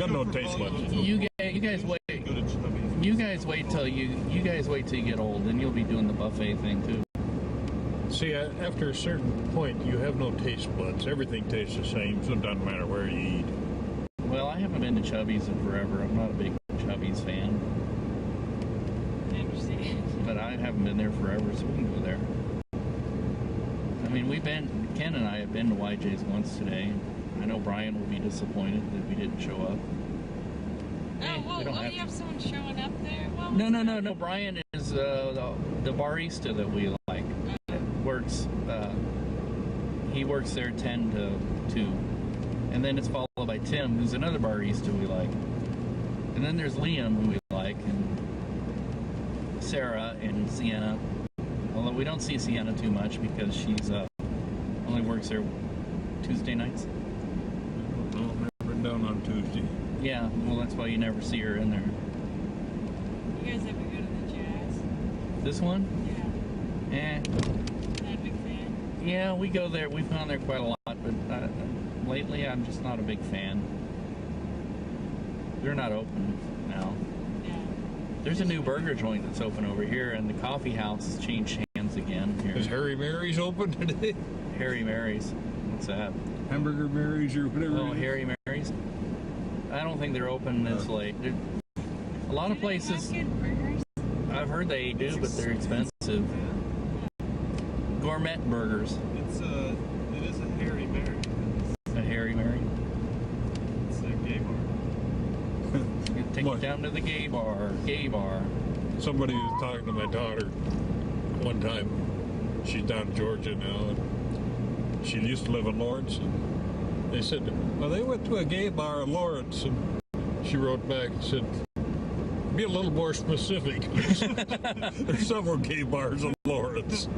got no taste buds. You guys wait. You guys wait till you get old, and you'll be doing the buffet thing too. See, after a certain point, you have no taste buds. Everything tastes the same, so it doesn't matter where you eat. Well, I haven't been to Chubby's in forever. I'm not a big Chubby's fan. I understand. But I haven't been there forever, so we can go there. I mean, Ken and I have been to YJ's once today. I know Brian will be disappointed that we didn't show up. Oh, well, you have someone showing up there? No. Brian is the barista that we like. He works there 10 to 2. And then it's followed by Tim, who's another barista we like. And then there's Liam, who we like, and Sarah and Sienna. Although we don't see Sienna too much because she's only works there Tuesday nights. No, never down on Tuesday. Yeah, well, that's why you never see her in there. You guys ever go to the Jazz? This one? Yeah. Eh. Not a big fan? Yeah, we go there. We've gone there quite a lot, but lately I'm just not a big fan. They're not open now. Yeah. There's a new burger joint that's open over here, and the coffee house has changed hands again. Here. Is Harry Mary's open today? Harry Mary's. What's that? Hamburger Mary's or whatever. Oh, Harry Mary's? I don't think they're open this late. A lot of places, Good burgers? I've heard they do, but they're expensive. Gourmet burgers. It is a Harry Mary. A Harry Mary? It's a gay bar. Take it down to the gay bar. Gay bar. Somebody was talking to my daughter one time. She's down in Georgia now, and she used to live in Lawrence. And they said, well, they went to a gay bar in Lawrence, and she wrote back and said, be a little more specific. There's several gay bars in Lawrence.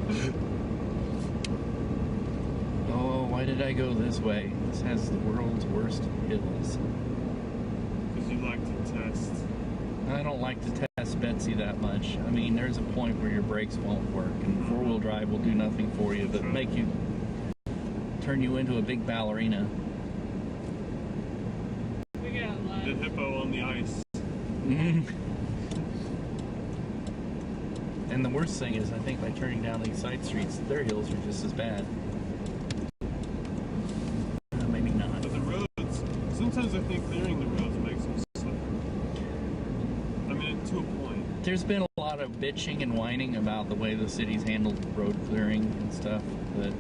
Oh, why did I go this way? This has the world's worst hills. Because you like to test. I don't like to test Betsy that much. I mean, there's a point where your brakes won't work, and four-wheel drive will do nothing for you but make you turn you into a big ballerina. We got a lot. The hippo on the ice. And the worst thing is, I think by turning down these side streets, their hills are just as bad. Maybe not. But the roads, sometimes I think clearing the roads makes them slippery. I mean, to a point. There's been a lot of bitching and whining about the way the city's handled road clearing and stuff, but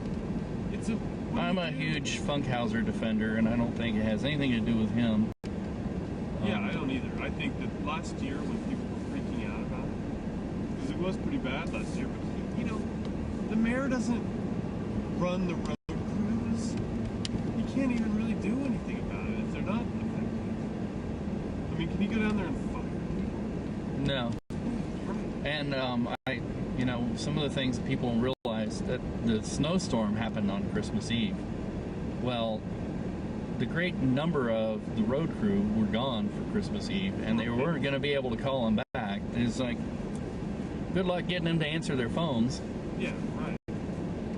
I'm a huge Funkhauser defender, and I don't think it has anything to do with him. Yeah, I don't either. I think that last year when people were freaking out about it, because it was pretty bad last year, but you know, the mayor doesn't run the road crews. He can't even really do anything about it if they're not effective. I mean, can you go down there and fire people? No. And some of the things that people don't realize, that the snowstorm happened on Christmas Eve. Well, the great number of the road crew were gone for Christmas Eve, and they weren't going to be able to call them back. It's like, good luck getting them to answer their phones. Yeah, right.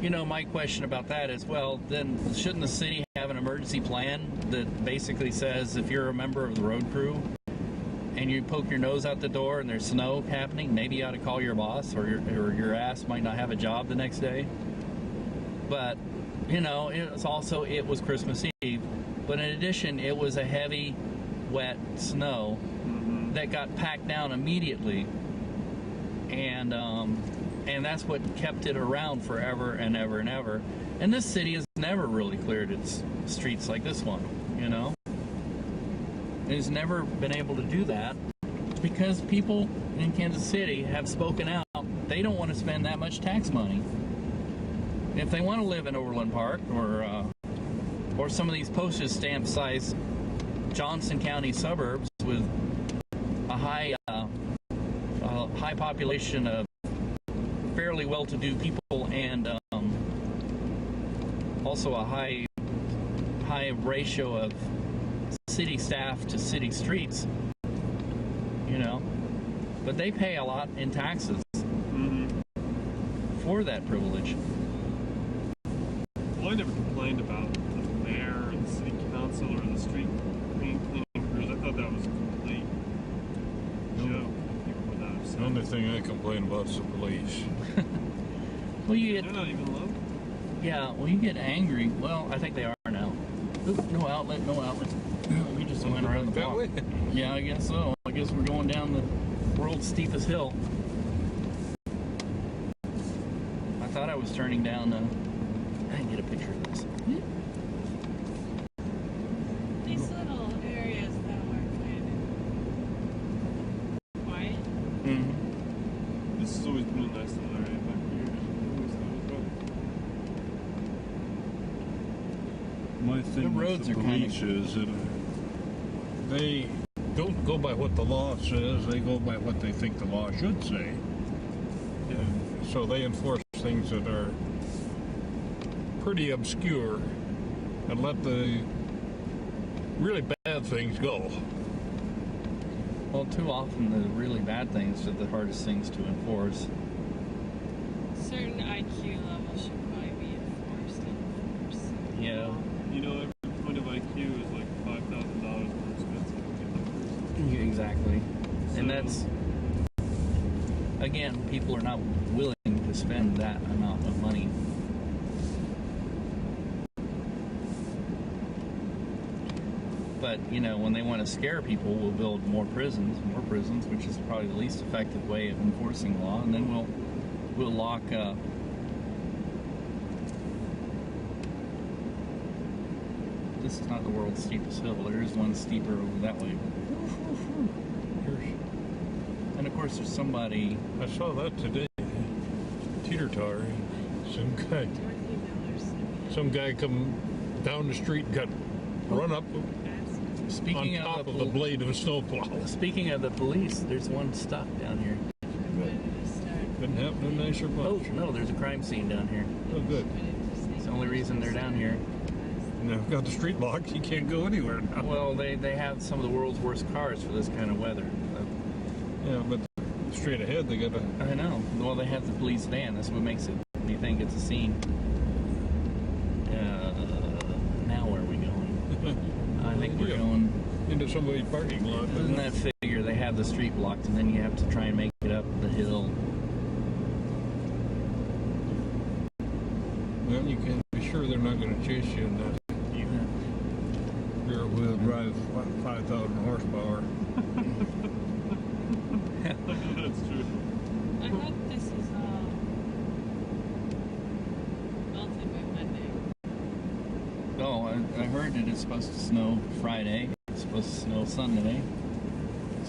You know, my question about that is, well, then shouldn't the city have an emergency plan that basically says if you're a member of the road crew and you poke your nose out the door and there's snow happening, maybe you ought to call your boss, or your ass might not have a job the next day. But, you know, it was Christmas Eve. But in addition, it was a heavy, wet snow that got packed down immediately. And that's what kept it around forever and ever and ever. And this city has never really cleared its streets like this one, you know? It's never been able to do that because people in Kansas City have spoken out. They don't want to spend that much tax money. If they want to live in Overland Park or some of these postage stamp sized Johnson County suburbs with a high population of fairly well-to-do people and also a high ratio of city staff to city streets, you know, but they pay a lot in taxes for that privilege. Well, I never complained about the mayor or the city council or the street cleaning crews. I thought that was a complete joke. People would not have The said. only thing I complain about is the police. Well, you They're get not even local. yeah. Well, you get angry. Well, I think they are now. Oop, no outlet, no outlet. We just went around the That block. way? Yeah, I guess so. I guess we're going down the world's steepest hill. I thought I was turning down. I can get a picture of this. These little areas that are kind of quiet. Mm-hmm. This has always been a nice little area back here. Always thought it was My thing The roads with the are kinda- police is that they don't go by what the law says, they go by what they think the law should say. And so they enforce things that are pretty obscure and let the really bad things go. Well, too often the really bad things are the hardest things to enforce. Certain IQ levels should probably be enforced. Yeah. You know, every point of IQ is like $5,000 more expensive to get that person. Exactly. And So- that's, again, people are not willing to spend that amount of money. But, you know, when they want to scare people, we'll build more prisons, which is probably the least effective way of enforcing law, and then we'll lock this is not the world's steepest hill. There is one steeper over that way. And of course, there's somebody. I saw that today. Teeter totter. Some guy come down the street and got run up on Speaking top of of the blade of a snowplow. Speaking of the police, there's one stuck down here. Couldn't happen in a nicer Oh bunch. no, there's a crime scene down here. Oh, good. It's the only reason they're down here. Now got the street locked. You can't go anywhere now. Well, they have some of the world's worst cars for this kind of weather. Yeah, but straight ahead they got a. I know. Well, they have the police van. That's what makes it. You think it's a scene. Now where are we going? I think we're going. Into somebody's parking lot. Doesn't that figure? They have the street blocked, and then you have to try and make it up the hill. Well, you can be sure they're not going to chase you in that rear-wheel drive 5,000 horsepower. That's true. I hope this is melted by Monday. Oh, I heard that it's supposed to snow Friday. It's supposed to snow Sunday.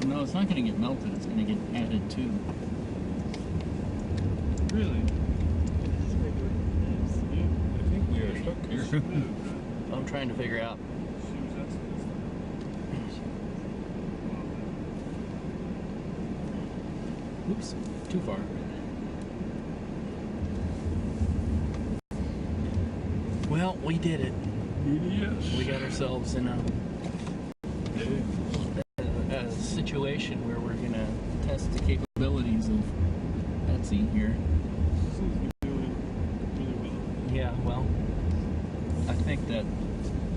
So no, it's not going to get melted. It's going to get added to. Really? Yeah. I think we are stuck here. Smooth, right? I'm trying to figure out. She was asking us that. Oops, too far. Well, we did it. Yes. We got ourselves in a situation where we're going to test the capabilities of Etsy here. She seems to be doing really well. Yeah, well, I think that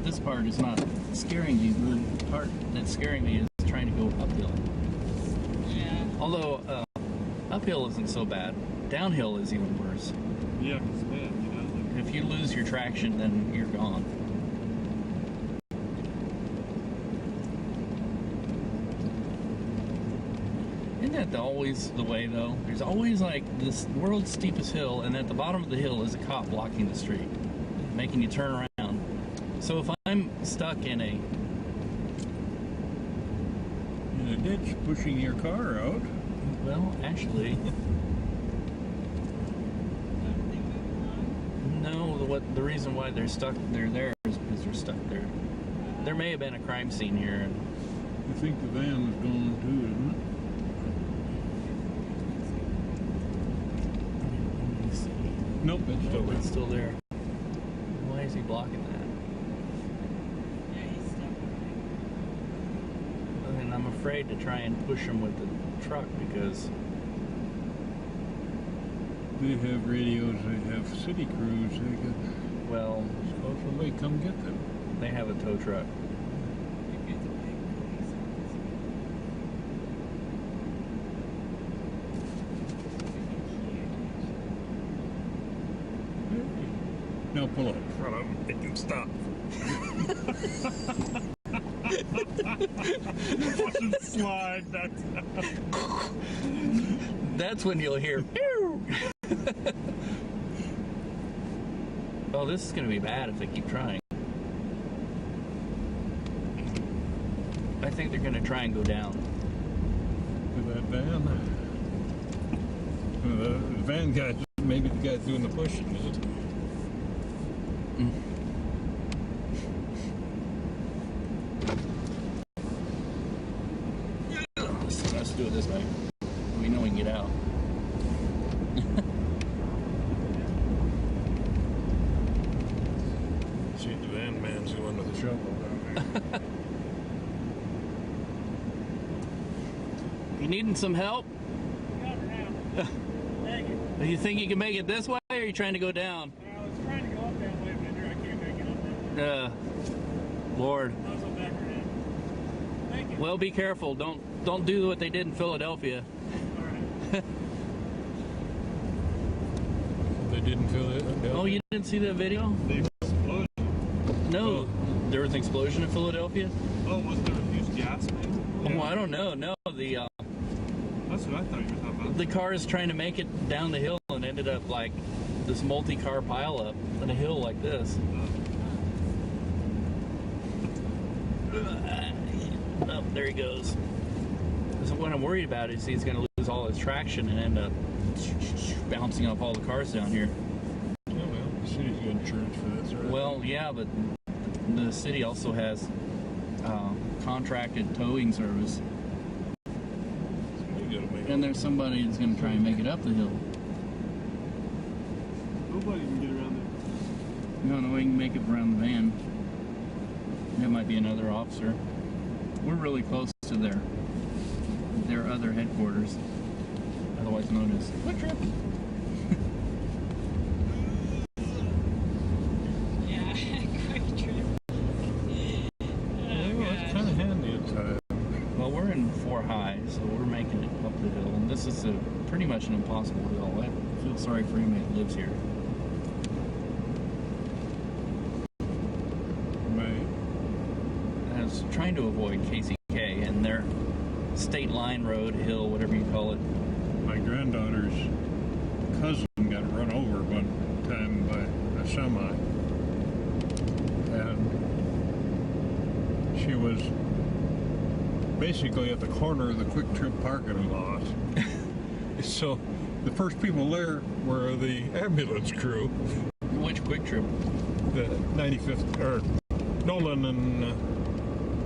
this part is not scaring me. The part that's scaring me is trying to go uphill. Yeah. Although uphill isn't so bad. Downhill is even worse. Yeah, because man, you know, like, If you lose your traction, then you're gone. Isn't that always the way, though? There's always like this world's steepest hill, and at the bottom of the hill is a cop blocking the street, making you turn around. So if I'm stuck in a In a ditch, pushing your car out. well, actually, no. The reason why they're there is because they're stuck there. There may have been a crime scene here. And I think the van is going too, isn't let me see. it? Nope, it's still It's there. still there. Why is he blocking that? Yeah, he's stuck. And I'm afraid to try and push him with the truck because They have radios, they have city crews, they got well, call somebody come get them. they have a tow truck. Maybe it's a big police. Now pull up in front of them. They can stop. Watch them slide. That's when you'll hear. Pew! Oh, this is going to be bad if they keep trying. I think they're going to try and go down. Look at that van. The van guy, maybe the guy's doing the pushing, is it? Let's do it this way. We know we can get out. See, the van man's going with the shovel down there. You needing some help? You think you can make it this way, or are you trying to go down? I was trying to go up that way, but I can't make it up there. Lord. I was backward in. Thank you. Well, be careful. Don't do what they did in Philadelphia. All right. They didn't feel it. Oh, you didn't see that video? They exploded. No. There was an explosion in Philadelphia? Oh, was there a huge gas main? Oh, I don't know. No, the That's what I thought you were talking about. the car is trying to make it down the hill and ended up like this multi-car pileup on a hill like this. Oh, there he goes. So what I'm worried about is he's going to lose all his traction and end up bouncing off all the cars down here. Oh, well, the city's got insurance for this, right? Well, yeah, but the city also has contracted towing service. You gotta make And there's somebody that's going to try and make it up the hill. Nobody can get around there. No, we can make it around the van. That might be another officer. We're really close to their other headquarters, otherwise known as Quick Trip. Yeah, quick trip. Well, it's kind of handy at times. Well, we're in 4 high, so we're making it up the hill, and this is pretty much an impossible hill. I feel sorry for anybody that lives here. Right. I was trying to avoid KCK and their state line road, hill, whatever you call it. My granddaughter's cousin got run over one time by a semi. And she was basically at the corner of the Quick Trip parking lot. So the first people there were the ambulance crew, Which Quick Trip? the 95th, or Nolan and,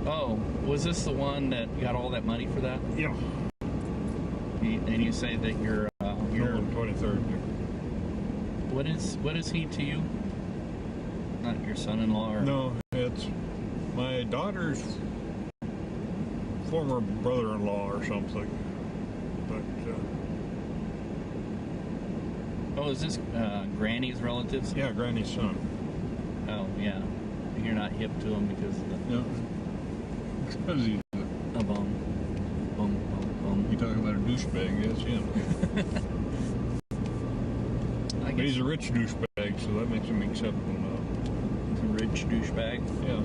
Oh, was this the one that got all that money for that? yeah, And you say that you're Nolan 23rd. what is he to you? Not your son-in-law or No, it's my daughter's former brother-in-law or something. But Oh, is this Granny's relatives? yeah, Granny's son. Oh, yeah. You're not hip to him because of the Yeah, because he's bum. you talking about a douchebag, yes, him. I But guess he's a rich douchebag, so that makes him acceptable now. he's a rich douchebag. Yeah,